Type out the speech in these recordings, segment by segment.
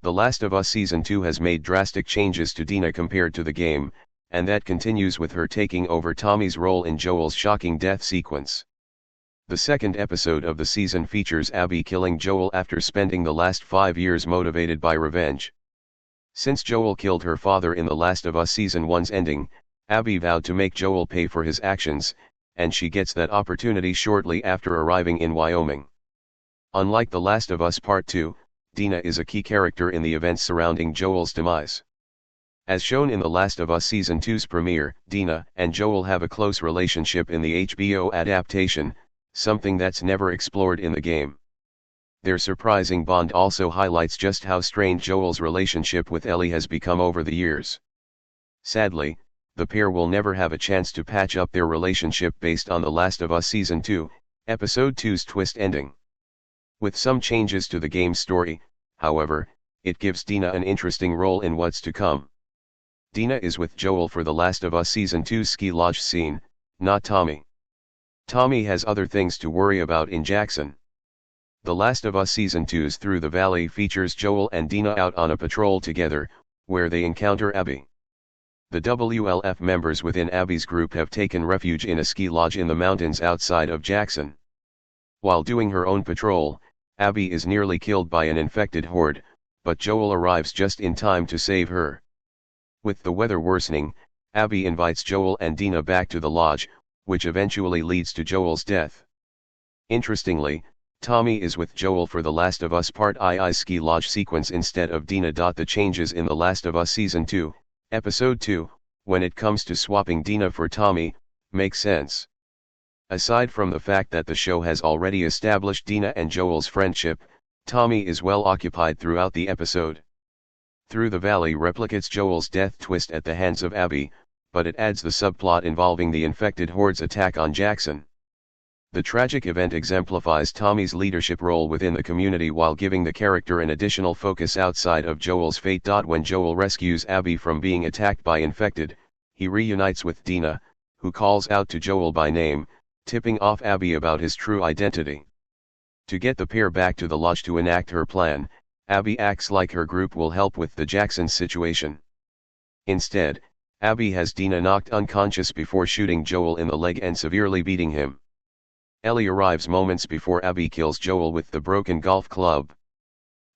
The Last of Us Season 2 has made drastic changes to Dina compared to the game, and that continues with her taking over Tommy's role in Joel's shocking death sequence. The second episode of the season features Abby killing Joel after spending the last 5 years motivated by revenge. Since Joel killed her father in The Last of Us Season 1's ending, Abby vowed to make Joel pay for his actions, and she gets that opportunity shortly after arriving in Wyoming. Unlike The Last of Us Part 2, Dina is a key character in the events surrounding Joel's demise. As shown in The Last of Us Season 2's premiere, Dina and Joel have a close relationship in the HBO adaptation, something that's never explored in the game. Their surprising bond also highlights just how strained Joel's relationship with Ellie has become over the years. Sadly, the pair will never have a chance to patch up their relationship based on The Last of Us Season 2, Episode 2's twist ending. With some changes to the game's story, however, it gives Dina an interesting role in what's to come. Dina is with Joel for The Last of Us Season 2's ski lodge scene, not Tommy. Tommy has other things to worry about in Jackson. The Last of Us Season 2's Through the Valley features Joel and Dina out on a patrol together, where they encounter Abby. The WLF members within Abby's group have taken refuge in a ski lodge in the mountains outside of Jackson. While doing her own patrol, Abby is nearly killed by an infected horde, but Joel arrives just in time to save her. With the weather worsening, Abby invites Joel and Dina back to the lodge, which eventually leads to Joel's death. Interestingly, Tommy is with Joel for The Last of Us Part II ski lodge sequence instead of Dina. The changes in The Last of Us Season 2, Episode 2, when it comes to swapping Dina for Tommy, make sense. Aside from the fact that the show has already established Dina and Joel's friendship, Tommy is well occupied throughout the episode. Through the Valley replicates Joel's death twist at the hands of Abby, but it adds the subplot involving the infected horde's attack on Jackson. The tragic event exemplifies Tommy's leadership role within the community while giving the character an additional focus outside of Joel's fate. When Joel rescues Abby from being attacked by infected, he reunites with Dina, who calls out to Joel by name, tipping off Abby about his true identity. To get the pair back to the lodge to enact her plan, Abby acts like her group will help with the Jackson situation. Instead, Abby has Dina knocked unconscious before shooting Joel in the leg and severely beating him. Ellie arrives moments before Abby kills Joel with the broken golf club.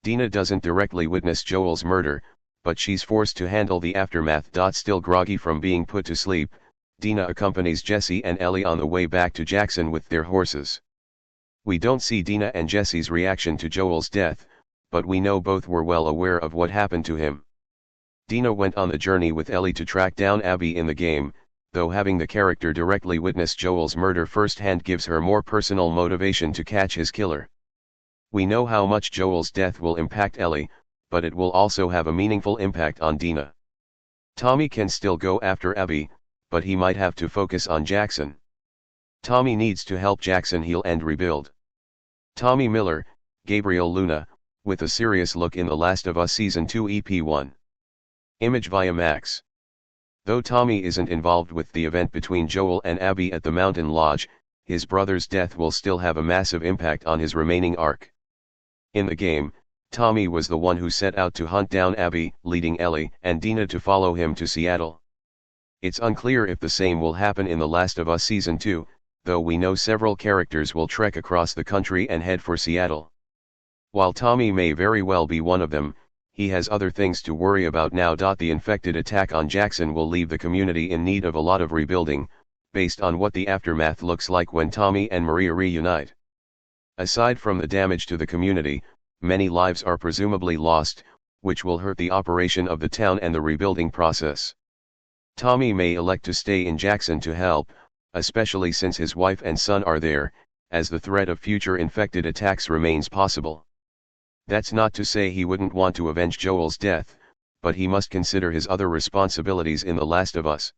Dina doesn't directly witness Joel's murder, but she's forced to handle the aftermath. Still groggy from being put to sleep, Dina accompanies Jesse and Ellie on the way back to Jackson with their horses. We don't see Dina and Jesse's reaction to Joel's death, but we know both were well aware of what happened to him. Dina went on the journey with Ellie to track down Abby in the game, though having the character directly witness Joel's murder firsthand gives her more personal motivation to catch his killer. We know how much Joel's death will impact Ellie, but it will also have a meaningful impact on Dina. Tommy can still go after Abby, but he might have to focus on Jackson. Tommy needs to help Jackson heal and rebuild. Tommy Miller, Gabriel Luna, with a serious look in The Last of Us Season 2 EP1. Image via Max. Though Tommy isn't involved with the event between Joel and Abby at the mountain lodge, his brother's death will still have a massive impact on his remaining arc. In the game, Tommy was the one who set out to hunt down Abby, leading Ellie and Dina to follow him to Seattle. It's unclear if the same will happen in The Last of Us Season 2, though we know several characters will trek across the country and head for Seattle. While Tommy may very well be one of them, he has other things to worry about now. The infected attack on Jackson will leave the community in need of a lot of rebuilding, based on what the aftermath looks like when Tommy and Maria reunite. Aside from the damage to the community, many lives are presumably lost, which will hurt the operation of the town and the rebuilding process. Tommy may elect to stay in Jackson to help, especially since his wife and son are there, as the threat of future infected attacks remains possible. That's not to say he wouldn't want to avenge Joel's death, but he must consider his other responsibilities in The Last of Us.